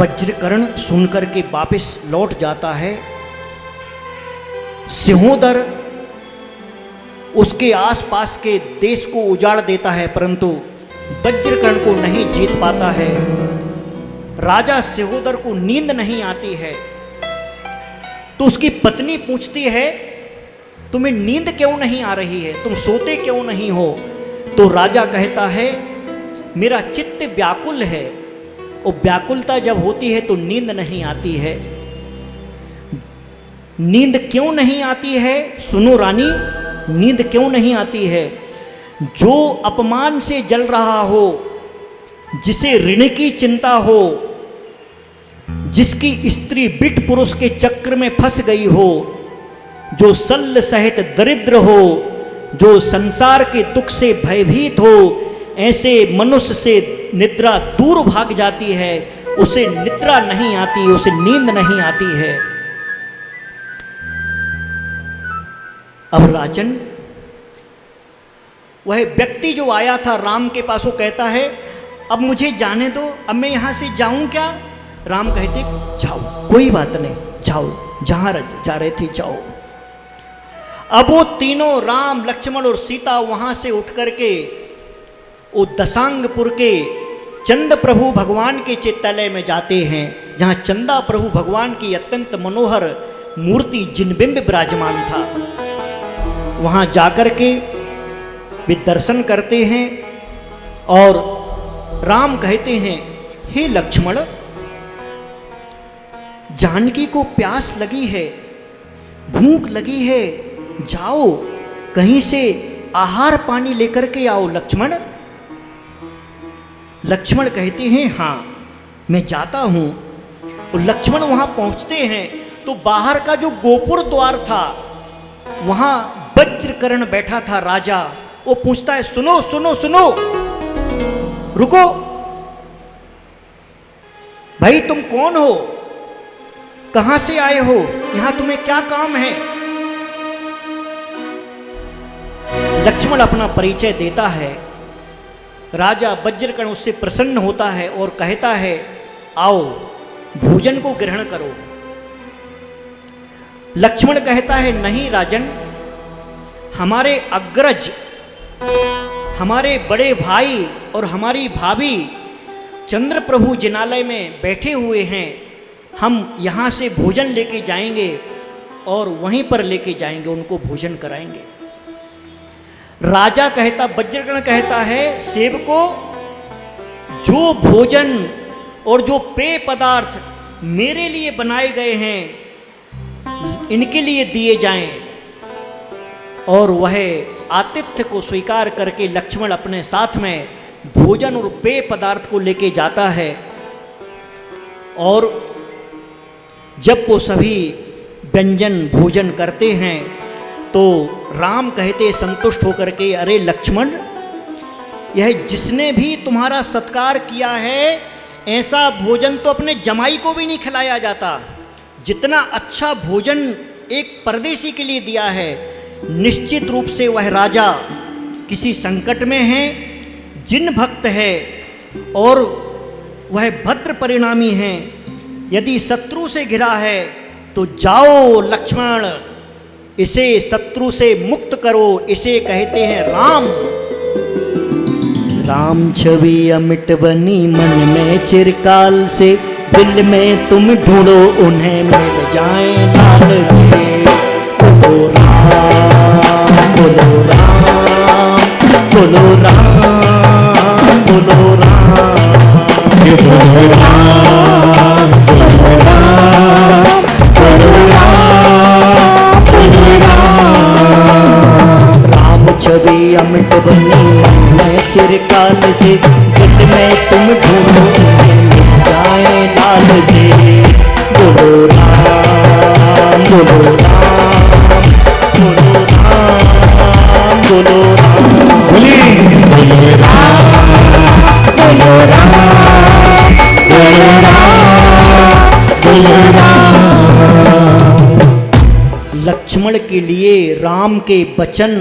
वज्रकर्ण सुनकर के वापस लौट जाता है। सिंहोदर उसके आसपास के देश को उजाड़ देता है, परंतु वज्रकर्ण को नहीं जीत पाता है। राजा सिंहोदर को नींद नहीं आती है, तो उसकी पत्नी पूछती है, तुम्हें नींद क्यों नहीं आ रही है, तुम सोते क्यों नहीं हो? तो राजा कहता है, मेरा चित्त व्याकुल है, और व्याकुलता जब होती है तो नींद नहीं आती है। नींद क्यों नहीं आती है? सुनो रानी, नींद क्यों नहीं आती है? जो अपमान से जल रहा हो, जिसे ऋण की चिंता हो, जिसकी स्त्री बिट पुरुष के चक्र में फंस गई हो, जो शल्य सहित दरिद्र हो, जो संसार के दुख से भयभीत हो, ऐसे मनुष्य से निद्रा दूर भाग जाती है। उसे निद्रा नहीं आती, उसे नींद नहीं आती है। अब राजन, वह व्यक्ति जो आया था राम के पास, वो कहता है, अब मुझे जाने दो, अब मैं यहां से जाऊं क्या? राम कहते, जाओ, कोई बात नहीं, जाओ, जहां जा रहे थे जाओ। अब वो तीनों, राम, लक्ष्मण और सीता, वहां से उठ करके वो दशांगपुर के चंद प्रभु भगवान के चित्तालय में जाते हैं, जहां चंदा प्रभु भगवान की अत्यंत मनोहर मूर्ति जिनबिंब विराजमान था। वहां जाकर के वे दर्शन करते हैं और राम कहते हैं, हे लक्ष्मण, जानकी को प्यास लगी है, भूख लगी है, जाओ कहीं से आहार पानी लेकर के आओ लक्ष्मण। लक्ष्मण कहते हैं, हाँ मैं जाता हूं। तो लक्ष्मण वहां पहुंचते हैं तो बाहर का जो गोपुर द्वार था, वहां वज्रकर्ण बैठा था राजा। वो पूछता है, सुनो सुनो सुनो, रुको भाई, तुम कौन हो, कहां से आए हो, यहां तुम्हें क्या काम है? लक्ष्मण अपना परिचय देता है। राजा वज्रकर्ण उससे प्रसन्न होता है और कहता है, आओ भोजन को ग्रहण करो। लक्ष्मण कहता है, नहीं राजन, हमारे अग्रज, हमारे बड़े भाई और हमारी भाभी चंद्र प्रभु जिनालय में बैठे हुए हैं, हम यहाँ से भोजन लेके जाएंगे और वहीं पर लेके जाएंगे, उनको भोजन कराएंगे। राजा कहता, वज्रकर्ण कहता है, सेवको, जो भोजन और जो पेय पदार्थ मेरे लिए बनाए गए हैं, इनके लिए दिए जाएं। और वह आतिथ्य को स्वीकार करके लक्ष्मण अपने साथ में भोजन और पेय पदार्थ को लेके जाता है। और जब वो सभी व्यंजन भोजन करते हैं तो राम कहते संतुष्ट होकर के, अरे लक्ष्मण, यह जिसने भी तुम्हारा सत्कार किया है, ऐसा भोजन तो अपने जमाई को भी नहीं खिलाया जाता। जितना अच्छा भोजन एक परदेशी के लिए दिया है, निश्चित रूप से वह राजा किसी संकट में है, जिन भक्त है और वह भद्र परिणामी है। यदि शत्रु से घिरा है तो जाओ लक्ष्मण, इसे शत्रु से मुक्त करो। इसे कहते हैं राम। राम छवि अमिट बनी मन में चिरकाल से, दिल में तुम ढूंढो उन्हें मिल जाए नाल से। बोलो राम, बोलो राम, बोलो राम, बोलो राम, बोलो राम, बोलो राम, बोलो राम। राम छवि अमिट बनी मैं चिरकाल से, दिल में तुम ढूंढो मिल जाए लाल से। बोलो राम, बोलो राम, बोलो राम, बोलो राम, बोलो राम, बोलो राम, बोलो राम, बोलो राम। लक्ष्मण के लिए राम के वचन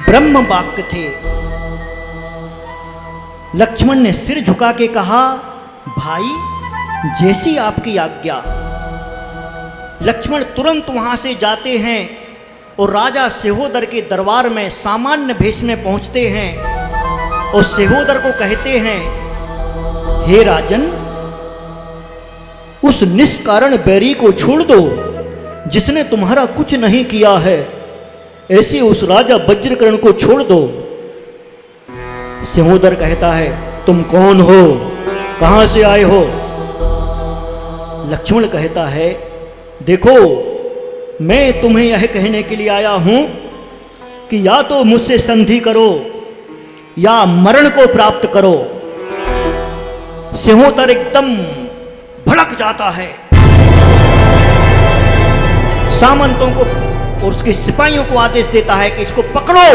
ब्रह्म वाक्य थे। लक्ष्मण ने सिर झुका के कहा, भाई जैसी आपकी आज्ञा। लक्ष्मण तुरंत वहां से जाते हैं और राजा सिहोदर के दरबार में सामान्य भेष में पहुंचते हैं और सिहोदर को कहते हैं, हे राजन, उस निष्कारण बैरी को छोड़ दो जिसने तुम्हारा कुछ नहीं किया है, ऐसे उस राजा वज्रकर्ण को छोड़ दो। सिहोदर कहता है, तुम कौन हो, कहां से आए हो? लक्ष्मण कहता है, देखो मैं तुम्हें यह कहने के लिए आया हूं कि या तो मुझसे संधि करो या मरण को प्राप्त करो। सिहोदर एकदम भड़क जाता है, सामंतों को और उसके सिपाहियों को आदेश देता है कि इसको पकड़ो।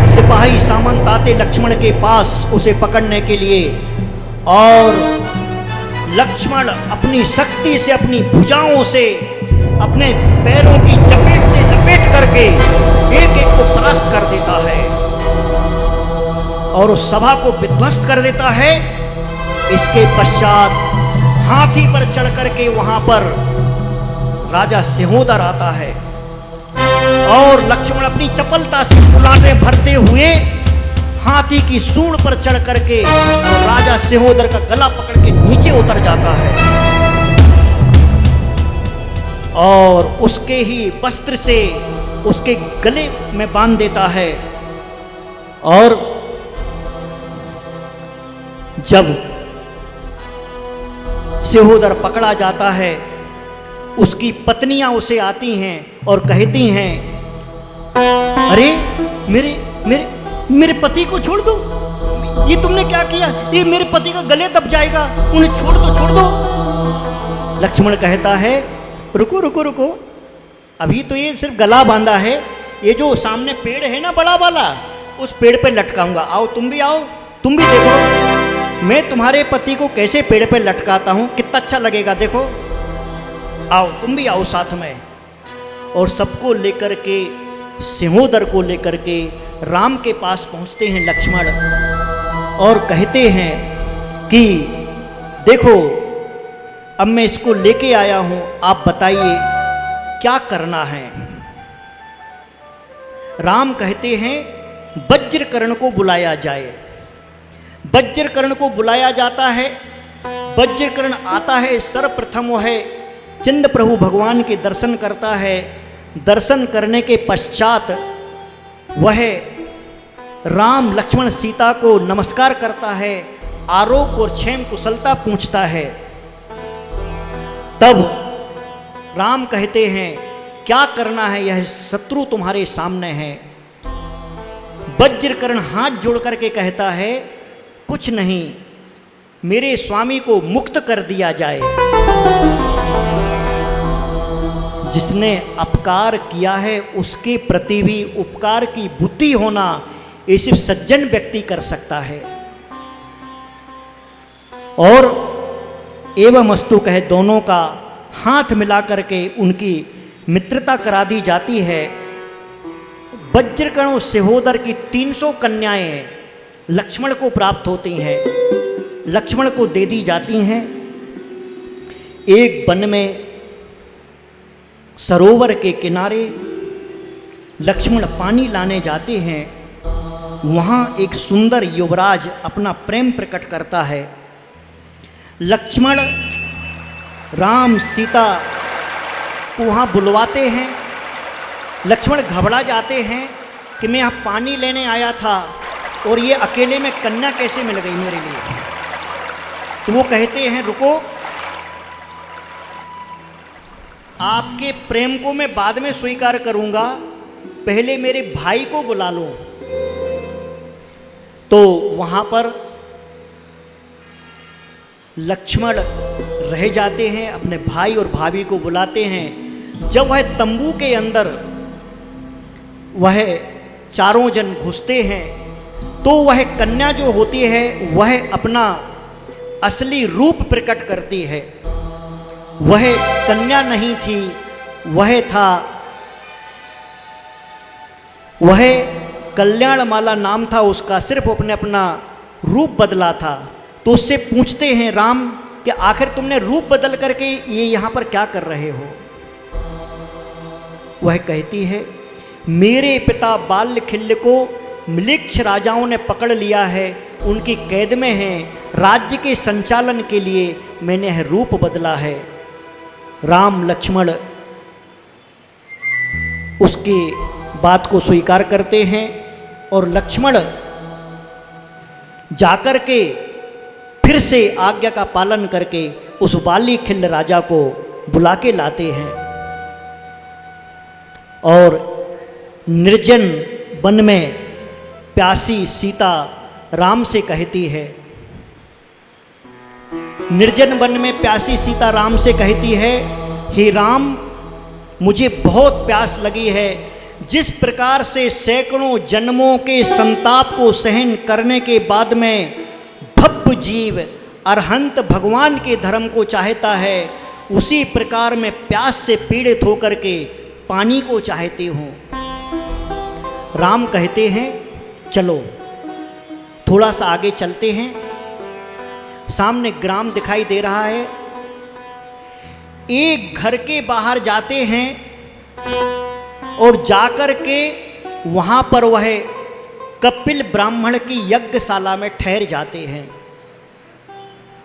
सिपाही सामंत आते लक्ष्मण के पास उसे पकड़ने के लिए, और लक्ष्मण अपनी शक्ति से, अपनी भुजाओं से, अपने पैरों की चपेट से लपेट करके एक एक को परास्त कर देता है और उस सभा को विध्वस्त कर देता है। इसके पश्चात हाथी पर चढ़ करके वहां पर राजा सिहोदर आता है और लक्ष्मण अपनी चपलता से कुलाटे भरते हुए हाथी की सूंड पर चढ़ करके राजा सिहोदर का गला पकड़ के नीचे उतर जाता है और उसके ही वस्त्र से उसके गले में बांध देता है। और जब सिहोदर पकड़ा जाता है, उसकी पत्नियां उसे आती हैं और कहती हैं, अरे मेरे मेरे मेरे पति को छोड़ दो, ये तुमने क्या किया, ये मेरे पति का गले दब जाएगा, उन्हें छोड़ दो, छोड़ दो। लक्ष्मण कहता है, रुको रुको रुको, अभी तो ये सिर्फ गला बांधा है, ये जो सामने पेड़ है ना बड़ा वाला, उस पेड़ पे लटकाऊंगा, आओ तुम भी आओ, तुम भी देखो मैं तुम्हारे पति को कैसे पेड़ पे लटकाता हूं, कितना अच्छा लगेगा, देखो आओ तुम भी आओ साथ में। और सबको लेकर के, सिहोदर को लेकर के राम के पास पहुंचते हैं लक्ष्मण और कहते हैं कि देखो अब मैं इसको लेके आया हूं, आप बताइए क्या करना है। राम कहते हैं वज्रकर्ण को बुलाया जाए। वज्रकर्ण को बुलाया जाता है। वज्रकर्ण आता है, सर्वप्रथम वह चंद्र प्रभु भगवान के दर्शन करता है। दर्शन करने के पश्चात वह राम लक्ष्मण सीता को नमस्कार करता है, आरोग्य और क्षेम कुशलता पूछता है। तब राम कहते हैं क्या करना है, यह शत्रु तुम्हारे सामने है। वज्रकर्ण हाथ जोड़ करके कहता है कुछ नहीं, मेरे स्वामी को मुक्त कर दिया जाए। जिसने अपकार किया है उसके प्रति भी उपकार की बुद्धि होना ये सिर्फ सज्जन व्यक्ति कर सकता है। और एवं अस्तु कहे दोनों का हाथ मिला करके उनकी मित्रता करा दी जाती है। वज्रकर्ण और सिहोदर की 300 कन्याएं लक्ष्मण को प्राप्त होती हैं, लक्ष्मण को दे दी जाती हैं। एक वन में सरोवर के किनारे लक्ष्मण पानी लाने जाते हैं। वहाँ एक सुंदर युवराज अपना प्रेम प्रकट करता है। लक्ष्मण राम सीता को वहाँ बुलवाते हैं। लक्ष्मण घबरा जाते हैं कि मैं यहाँ पानी लेने आया था और ये अकेले में कन्या कैसे मिल गई मेरे लिए। तो वो कहते हैं रुको, आपके प्रेम को मैं बाद में स्वीकार करूंगा, पहले मेरे भाई को बुला लो। तो वहां पर लक्ष्मण रह जाते हैं, अपने भाई और भाभी को बुलाते हैं। जब वह तंबू के अंदर वह चारों जन घुसते हैं तो वह कन्या जो होती है वह अपना असली रूप प्रकट करती है। वह कन्या नहीं थी, वह कल्याणमाला नाम था उसका। सिर्फ अपने अपना रूप बदला था। तो उससे पूछते हैं राम कि आखिर तुमने रूप बदल करके ये यहाँ पर क्या कर रहे हो। वह कहती है, मेरे पिता बाल्यखिल्य को म्लेच्छ राजाओं ने पकड़ लिया है, उनकी कैद में हैं। राज्य के संचालन के लिए मैंने यह रूप बदला है। राम लक्ष्मण उसकी बात को स्वीकार करते हैं और लक्ष्मण जाकर के फिर से आज्ञा का पालन करके उस बाल्यखिल्य राजा को बुला के लाते हैं और निर्जन वन में प्यासी सीता राम से कहती है, निर्जन वन में प्यासी सीता राम से कहती है, हे राम, मुझे बहुत प्यास लगी है। जिस प्रकार से सैकड़ों जन्मों के संताप को सहन करने के बाद में भव्य जीव अरहंत भगवान के धर्म को चाहता है, उसी प्रकार मैं प्यास से पीड़ित होकर के पानी को चाहती हूँ। राम कहते हैं, चलो थोड़ा सा आगे चलते हैं। सामने ग्राम दिखाई दे रहा है। एक घर के बाहर जाते हैं और जाकर के वहाँ पर वह कपिल ब्राह्मण की यज्ञशाला में ठहर जाते हैं।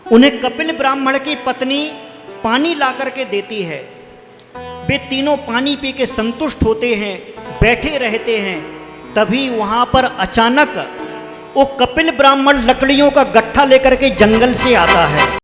उन्हें कपिल ब्राह्मण की पत्नी पानी ला करके देती है। वे तीनों पानी पी के संतुष्ट होते हैं, बैठे रहते हैं। तभी वहाँ पर अचानक वो कपिल ब्राह्मण लकड़ियों का गट्ठा लेकर के जंगल से आता है।